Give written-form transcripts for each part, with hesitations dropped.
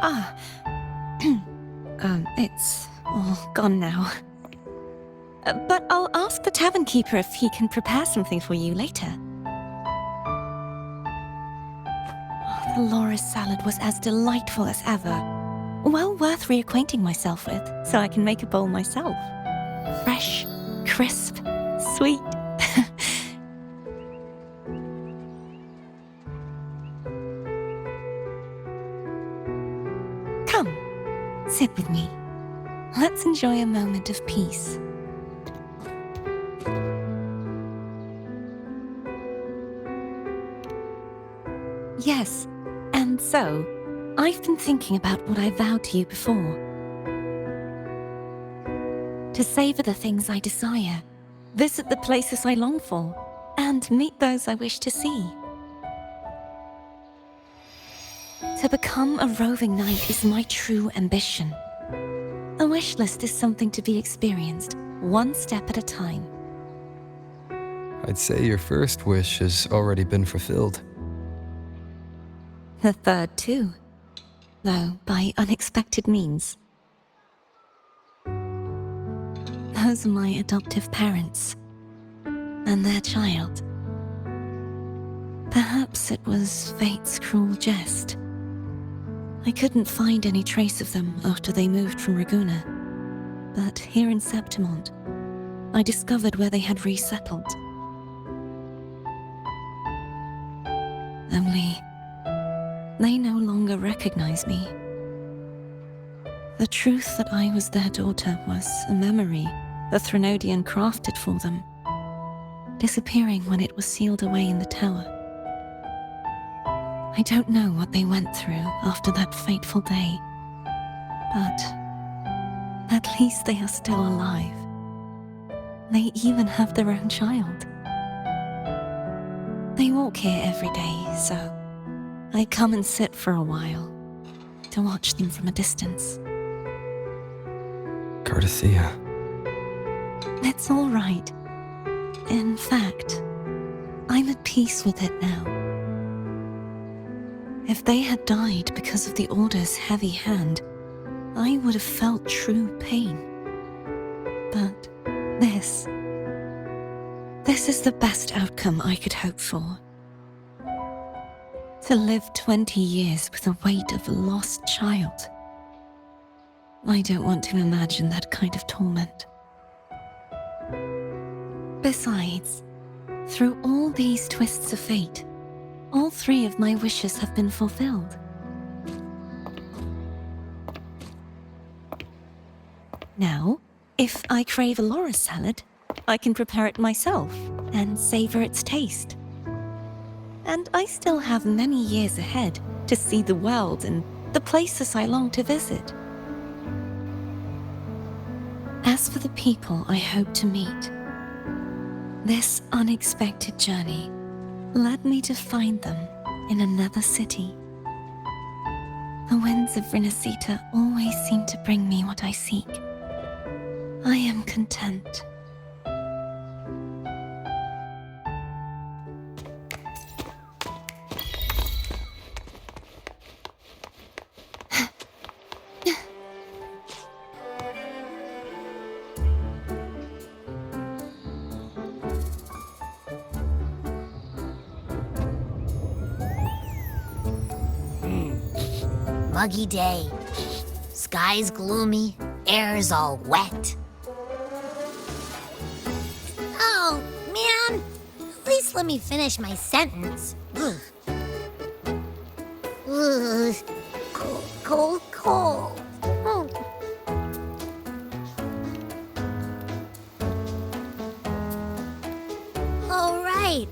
Ah, it's all gone now. But I'll ask the tavern keeper if he can prepare something for you later. The Loris salad was as delightful as ever. Well worth reacquainting myself with, so I can make a bowl myself. Fresh, crisp, sweet. Come, sit with me. Let's enjoy a moment of peace. Yes, and so, I've been thinking about what I vowed to you before. To savor the things I desire, visit the places I long for, and meet those I wish to see. To become a roving knight is my true ambition. A wish list is something to be experienced, one step at a time. I'd say your first wish has already been fulfilled. The third too, though by unexpected means. Those are my adoptive parents, and their child. Perhaps it was fate's cruel jest. I couldn't find any trace of them after they moved from Ragunna, but here in Septimont, I discovered where they had resettled. Only, they no longer recognize me. The truth that I was their daughter was a memory the Threnodian crafted for them, disappearing when it was sealed away in the tower. I don't know what they went through after that fateful day, but at least they are still alive. They even have their own child. They walk here every day, so I come and sit for a while to watch them from a distance. Cardathia. It's all right. In fact, I'm at peace with it now. If they had died because of the Order's heavy hand, I would have felt true pain. But this is the best outcome I could hope for. To live 20 years with the weight of a lost child. I don't want to imagine that kind of torment. Besides, through all these twists of fate, all three of my wishes have been fulfilled. Now, if I crave a Loris salad, I can prepare it myself and savor its taste. And I still have many years ahead to see the world and the places I long to visit. As for the people I hope to meet, this unexpected journey led me to find them in another city. The winds of Rinasita always seem to bring me what I seek. I am content. Muggy day. Sky's gloomy, air's all wet. Oh, man! At least let me finish my sentence. Ugh. Ugh. Cold, cold, cold. Oh. All right,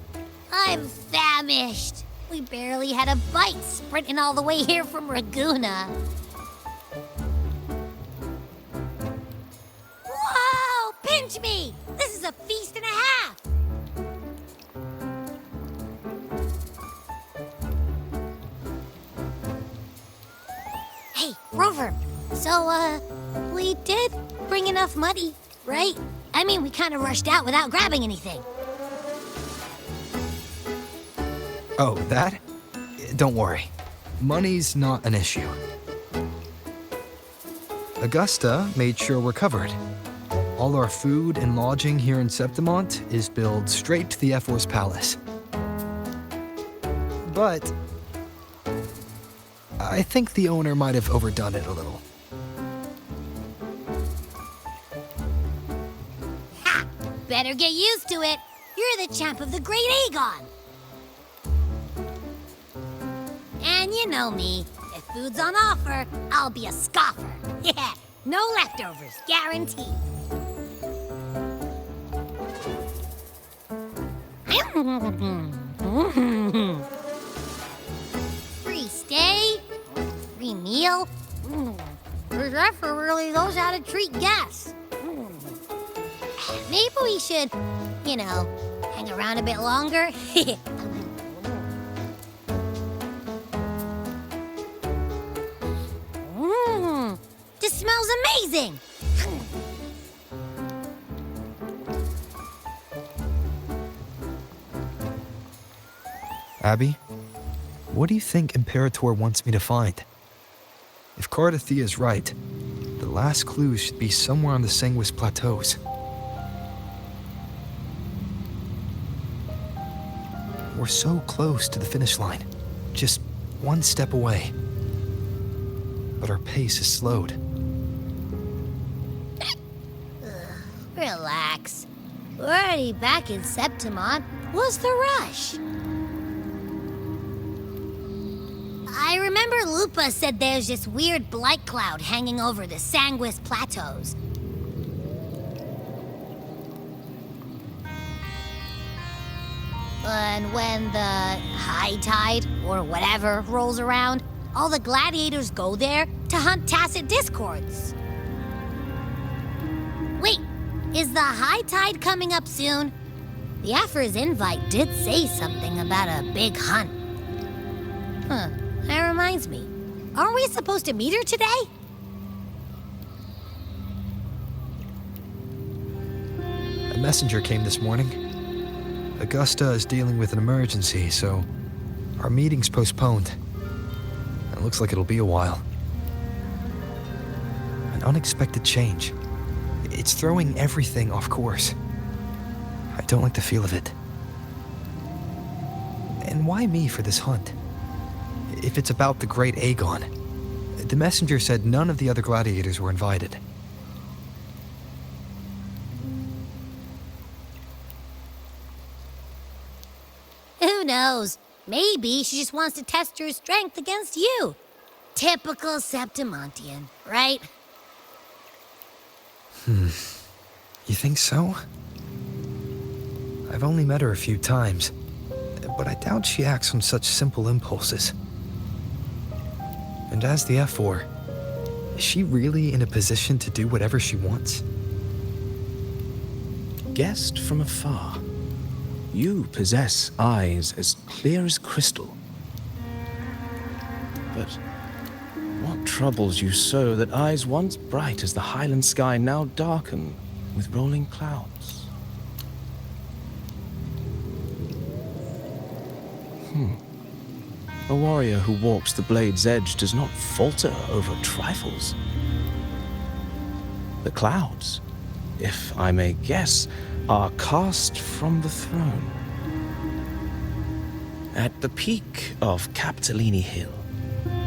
I'm famished. We barely had a bite sprinting all the way here from Ragunna. Whoa! Pinch me! This is a feast and a half! Hey, Rover. So, we did bring enough money, right? I mean, we kind of rushed out without grabbing anything. Oh, that? Don't worry. Money's not an issue. Augusta made sure we're covered. All our food and lodging here in Septimont is billed straight to the F4's palace. But I think the owner might have overdone it a little. Ha! Better get used to it. You're the champ of the Great Aegon. And you know me. If food's on offer, I'll be a scoffer. Yeah, no leftovers, guaranteed. Free stay, free meal. This effort really knows how to treat guests. Maybe we should, hang around a bit longer. This smells amazing! Abby, what do you think Imperator wants me to find? If Cardathia is right, the last clues should be somewhere on the Sanguis Plateaus. We're so close to the finish line, just one step away. But our pace is slowed. Relax. We're already back in Septimont. What's the rush? I remember Lupa said there's this weird blight cloud hanging over the Sanguis Plateaus. And when the high tide, or whatever, rolls around, all the gladiators go there to hunt tacit discords. Wait, is the high tide coming up soon? The Aphor's invite did say something about a big hunt. Huh, that reminds me. Aren't we supposed to meet her today? A messenger came this morning. Augusta is dealing with an emergency, so our meeting's postponed. It looks like it'll be a while. An unexpected change. It's throwing everything off course. I don't like the feel of it. And why me for this hunt? If it's about the Great Aegon, the messenger said none of the other gladiators were invited. Who knows? Maybe she just wants to test her strength against you. Typical Septimontian, right? You think so? I've only met her a few times, but I doubt she acts on such simple impulses. And as the F4, is she really in a position to do whatever she wants? Guessed from afar, you possess eyes as clear as crystal. But what troubles you so that eyes once bright as the highland sky now darken with rolling clouds? A warrior who walks the blade's edge does not falter over trifles. The clouds, if I may guess, are cast from the throne. At the peak of Capitolini Hill,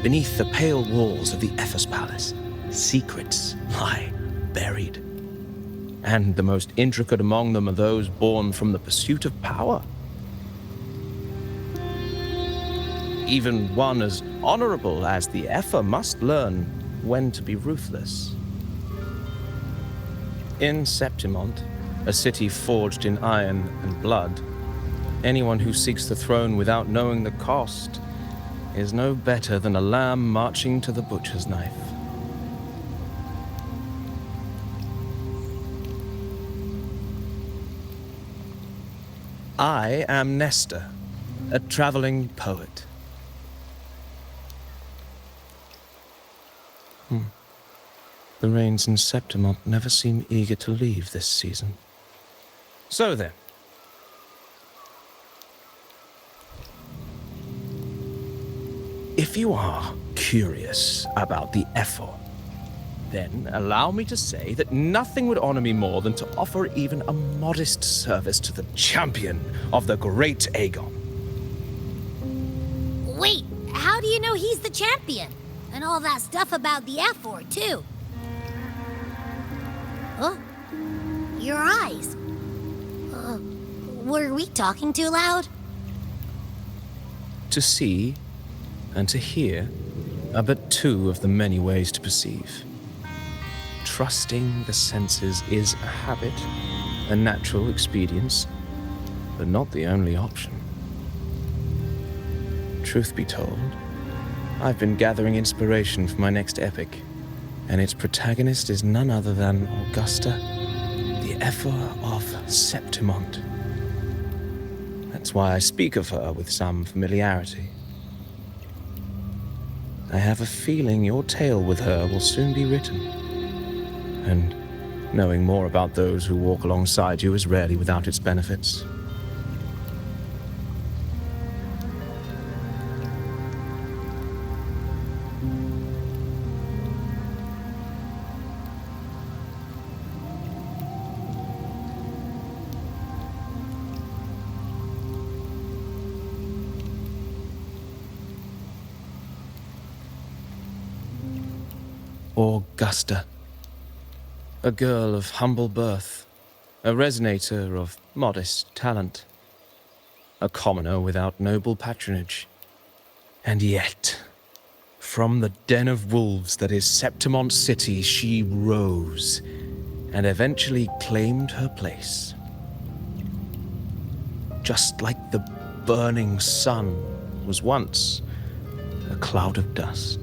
beneath the pale walls of the Ephes Palace, secrets lie buried. And the most intricate among them are those born from the pursuit of power. Even one as honorable as the Epher must learn when to be ruthless. In Septimont, a city forged in iron and blood, anyone who seeks the throne without knowing the cost is no better than a lamb marching to the butcher's knife. I am Nestor, a traveling poet. The rains in Septimont never seem eager to leave this season. So then. If you are curious about the Ephor, Then allow me to say that nothing would honor me more than to offer even a modest service to the champion of the great Aegon. Wait, how do you know he's the champion? And all that stuff about the F4, too. Oh, your eyes. Were we talking too loud? To see and to hear are but two of the many ways to perceive. Trusting the senses is a habit, a natural expedience, but not the only option. Truth be told, I've been gathering inspiration for my next epic, and its protagonist is none other than Augusta, the Ephor of Septimont. That's why I speak of her with some familiarity. I have a feeling your tale with her will soon be written. And knowing more about those who walk alongside you is rarely without its benefits. Augusta. A girl of humble birth, a resonator of modest talent, a commoner without noble patronage. And yet, from the den of wolves that is Septimont City, she rose and eventually claimed her place. Just like the burning sun was once a cloud of dust.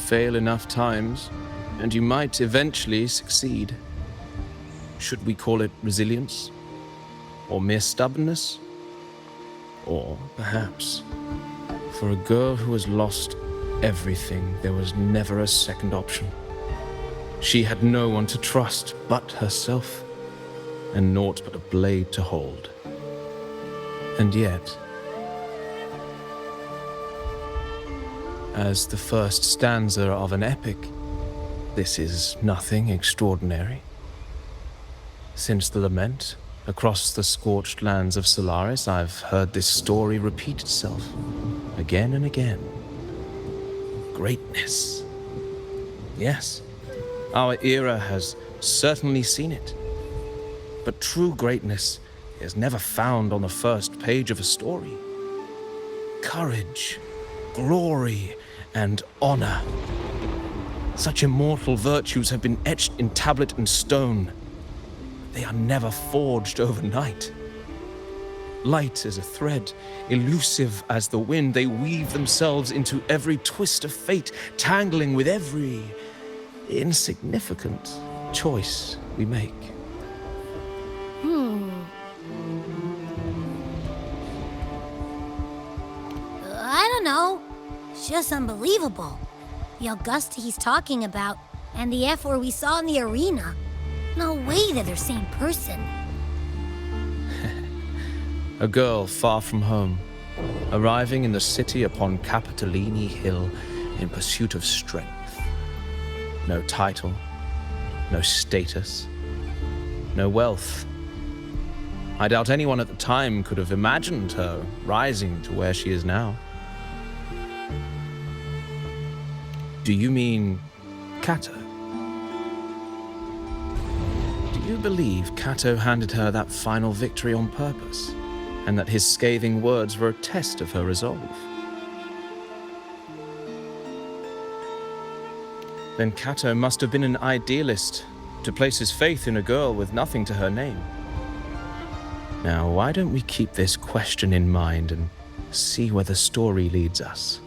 fail enough times, and you might eventually succeed. Should we call it resilience? Or mere stubbornness? Or perhaps, for a girl who has lost everything, there was never a second option. She had no one to trust but herself, and naught but a blade to hold. And yet, as the first stanza of an epic, this is nothing extraordinary. Since the lament, across the scorched lands of Solaris, I've heard this story repeat itself, again and again. Greatness. Yes, our era has certainly seen it. But true greatness is never found on the first page of a story. Courage, glory, and honor. Such immortal virtues have been etched in tablet and stone. They are never forged overnight. Light as a thread, elusive as the wind, they weave themselves into every twist of fate, tangling with every insignificant choice we make. I don't know. It's just unbelievable. The Augusta he's talking about, and the F we saw in the arena. No way they're the same person. A girl far from home, arriving in the city upon Capitolini Hill in pursuit of strength. No title, no status, no wealth. I doubt anyone at the time could have imagined her rising to where she is now. Do you mean Cato? Do you believe Cato handed her that final victory on purpose, and that his scathing words were a test of her resolve? Then Cato must have been an idealist to place his faith in a girl with nothing to her name. Now, why don't we keep this question in mind and see where the story leads us?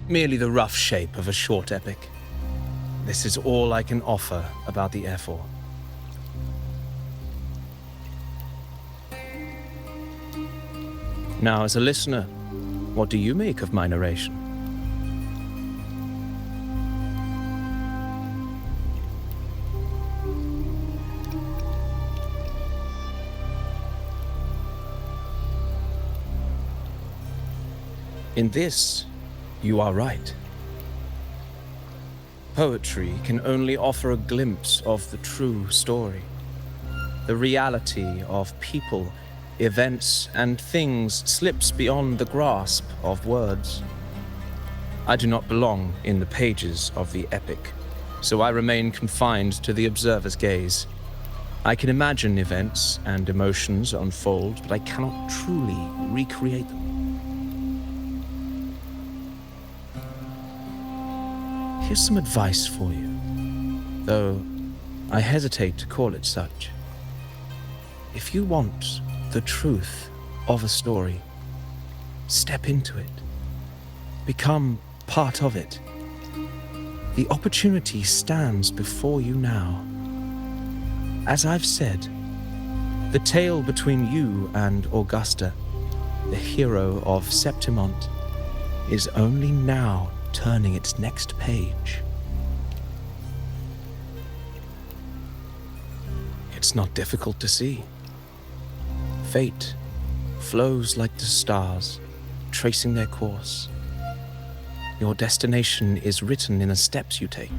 Merely the rough shape of a short epic. This is all I can offer about the Airfor. Now, as a listener, what do you make of my narration? In this, you are right. Poetry can only offer a glimpse of the true story, the reality of people, events, and things slips beyond the grasp of words. I do not belong in the pages of the epic, so I remain confined to the observer's gaze. I can imagine events and emotions unfold, but I cannot truly recreate them. Here's some advice for you, though I hesitate to call it such. If you want the truth of a story, step into it. Become part of it. The opportunity stands before you now. As I've said, the tale between you and Augusta, the hero of Septimont, is only now turning its next page. It's not difficult to see. Fate flows like the stars, tracing their course. Your destination is written in the steps you take.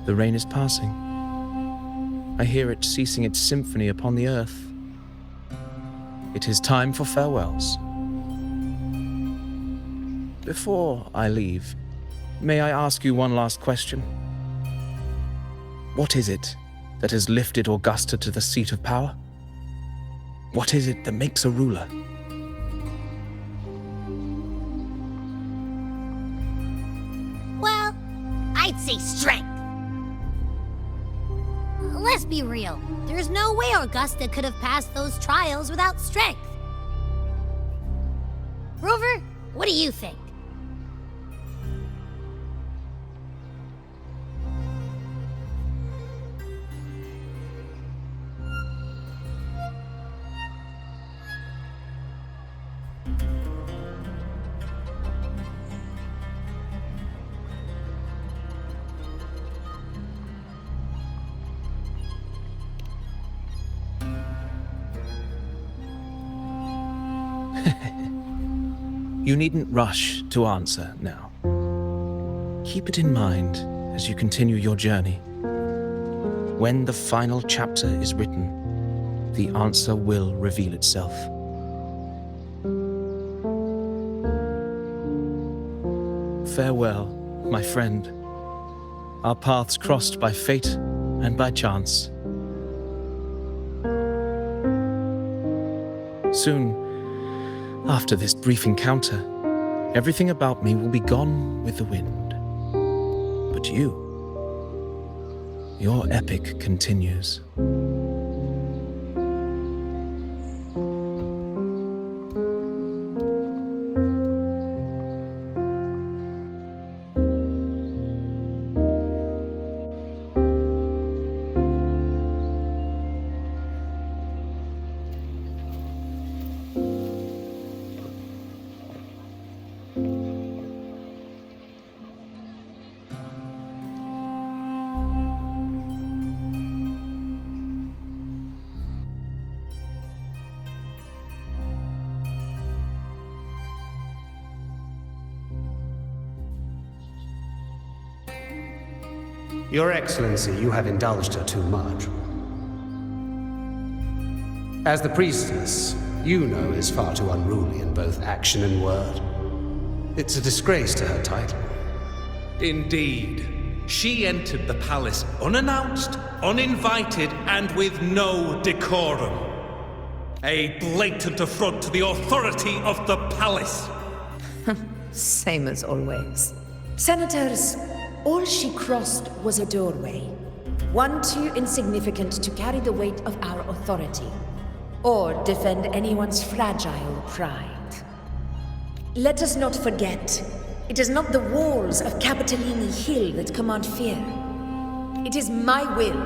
The rain is passing. I hear it ceasing its symphony upon the earth. It is time for farewells. Before I leave, may I ask you one last question? What is it that has lifted Augusta to the seat of power? What is it that makes a ruler? Well, I'd say strength. Let's be real. There's no way Augusta could have passed those trials without strength. Rover, what do you think? You needn't rush to answer now. Keep it in mind as you continue your journey. When the final chapter is written, the answer will reveal itself. Farewell, my friend. Our paths crossed by fate and by chance. Soon, after this brief encounter, everything about me will be gone with the wind. But your epic continues. Your Excellency, you have indulged her too much. As the priestess, you know is far too unruly in both action and word. It's a disgrace to her title. Indeed. She entered the palace unannounced, uninvited, and with no decorum. A blatant affront to the authority of the palace. Same as always. Senators, all she crossed was a doorway. One too insignificant to carry the weight of our authority, or defend anyone's fragile pride. Let us not forget, it is not the walls of Capitolini Hill that command fear. It is my will,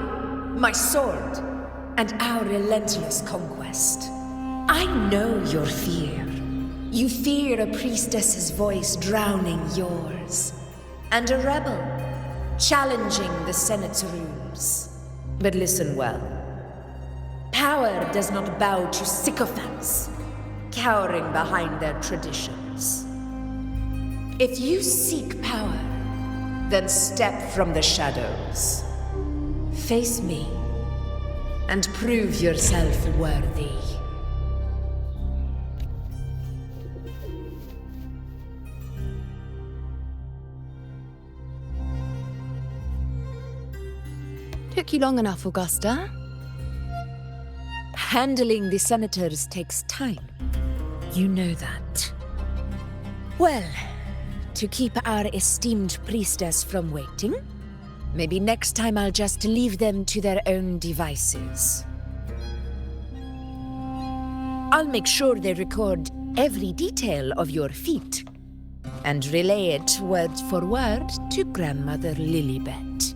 my sword, and our relentless conquest. I know your fear. You fear a priestess's voice drowning yours, and a rebel challenging the Senate's rules. But listen well. Power does not bow to sycophants, cowering behind their traditions. If you seek power, then step from the shadows. Face me, and prove yourself worthy. Took you long enough, Augusta. Handling the senators takes time. You know that. Well, to keep our esteemed priestess from waiting, maybe next time I'll just leave them to their own devices. I'll make sure they record every detail of your feat and relay it word for word to Grandmother Lilibet.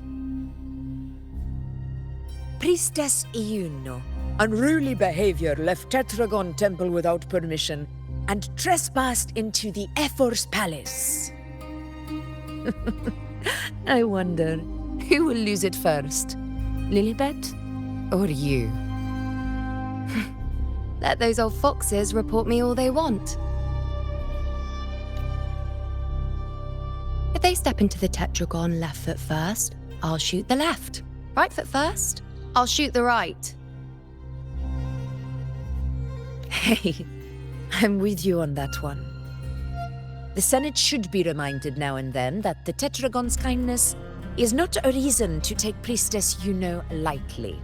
Priestess Iuno, unruly behavior, left Tetragon Temple without permission and trespassed into the Ephor's palace. I wonder, who will lose it first? Lilibet or you? Let those old foxes report me all they want. If they step into the tetragon left foot first, I'll shoot the left. Right foot first, I'll shoot the right. Hey, I'm with you on that one. The Senate should be reminded now and then that the Tetragon's kindness is not a reason to take Priestess Iuno lightly.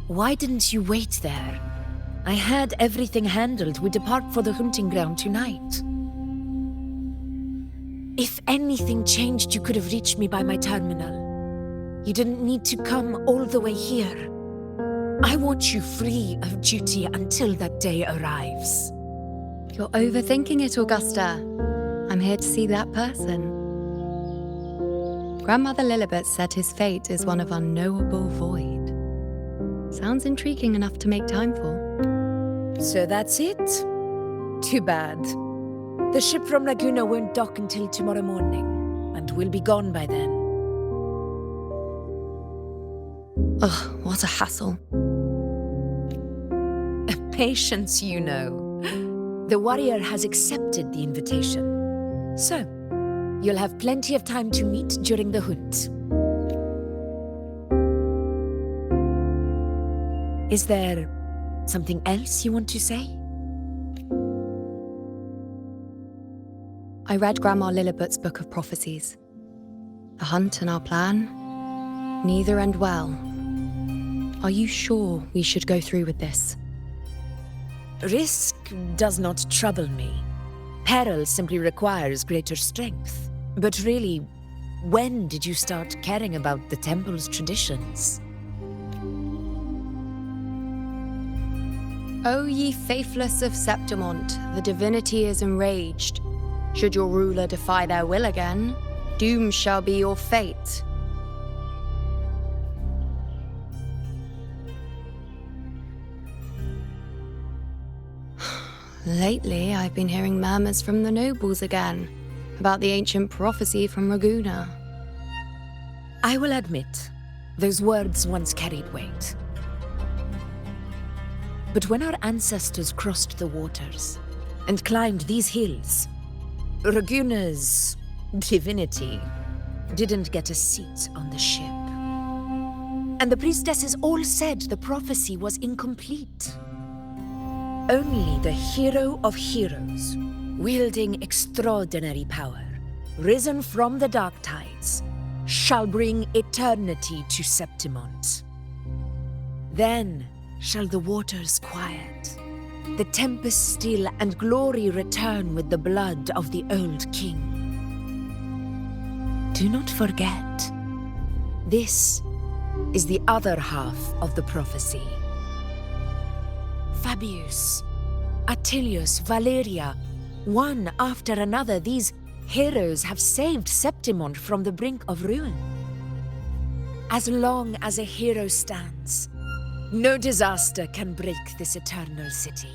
Why didn't you wait there? I had everything handled. We depart for the hunting ground tonight. If anything changed, you could have reached me by my terminal. You didn't need to come all the way here. I want you free of duty until that day arrives. You're overthinking it, Augusta. I'm here to see that person. Grandmother Lilibet said his fate is one of unknowable void. Sounds intriguing enough to make time for. So that's it? Too bad. The ship from Laguna won't dock until tomorrow morning, and we'll be gone by then. Ugh, what a hassle. Patience, you know. The warrior has accepted the invitation. So, you'll have plenty of time to meet during the hunt. Is there something else you want to say? I read Grandma Lilibet's book of prophecies. The hunt and our plan, neither end well. Are you sure we should go through with this? Risk does not trouble me. Peril simply requires greater strength. But really, when did you start caring about the temple's traditions? O ye faithless of Septimont, the divinity is enraged. Should your ruler defy their will again, doom shall be your fate. Lately, I've been hearing murmurs from the nobles again about the ancient prophecy from Raguna. I will admit, those words once carried weight. But when our ancestors crossed the waters and climbed these hills, Raguna's divinity didn't get a seat on the ship. And the priestesses all said the prophecy was incomplete. Only the hero of heroes, wielding extraordinary power, risen from the dark tides, shall bring eternity to Septimont. Then shall the waters quiet, the tempest still, and glory return with the blood of the old king. Do not forget, this is the other half of the prophecy. Fabius, Attilius, Valeria, one after another, these heroes have saved Septimont from the brink of ruin. As long as a hero stands, no disaster can break this eternal city.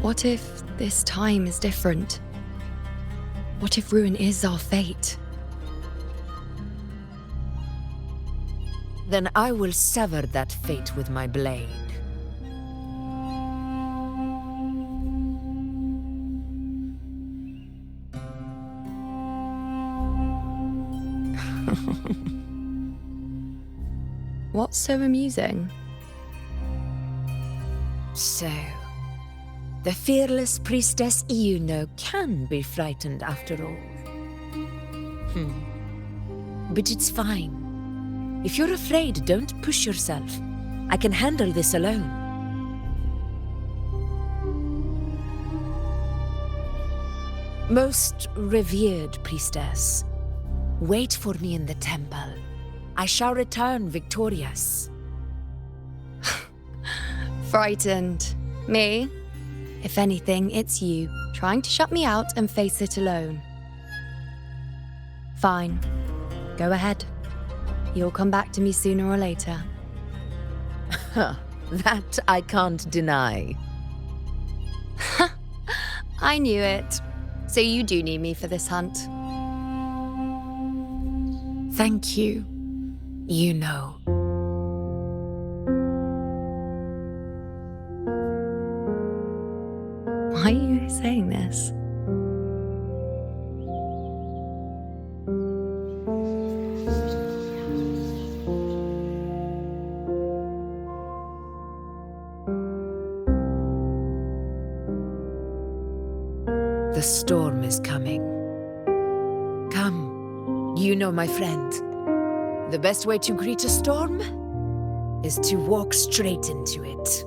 What if this time is different? What if ruin is our fate? Then I will sever that fate with my blade. What's so amusing? So, the fearless priestess Iuno can be frightened after all. But it's fine. If you're afraid, don't push yourself. I can handle this alone. Most revered priestess, wait for me in the temple. I shall return victorious. Frightened. Me? If anything, it's you, trying to shut me out and face it alone. Fine. Go ahead. You'll come back to me sooner or later. That I can't deny. I knew it. So you do need me for this hunt. Thank you. You know. Why are you saying this? The storm is coming. Come, you know, my friend. The best way to greet a storm is to walk straight into it.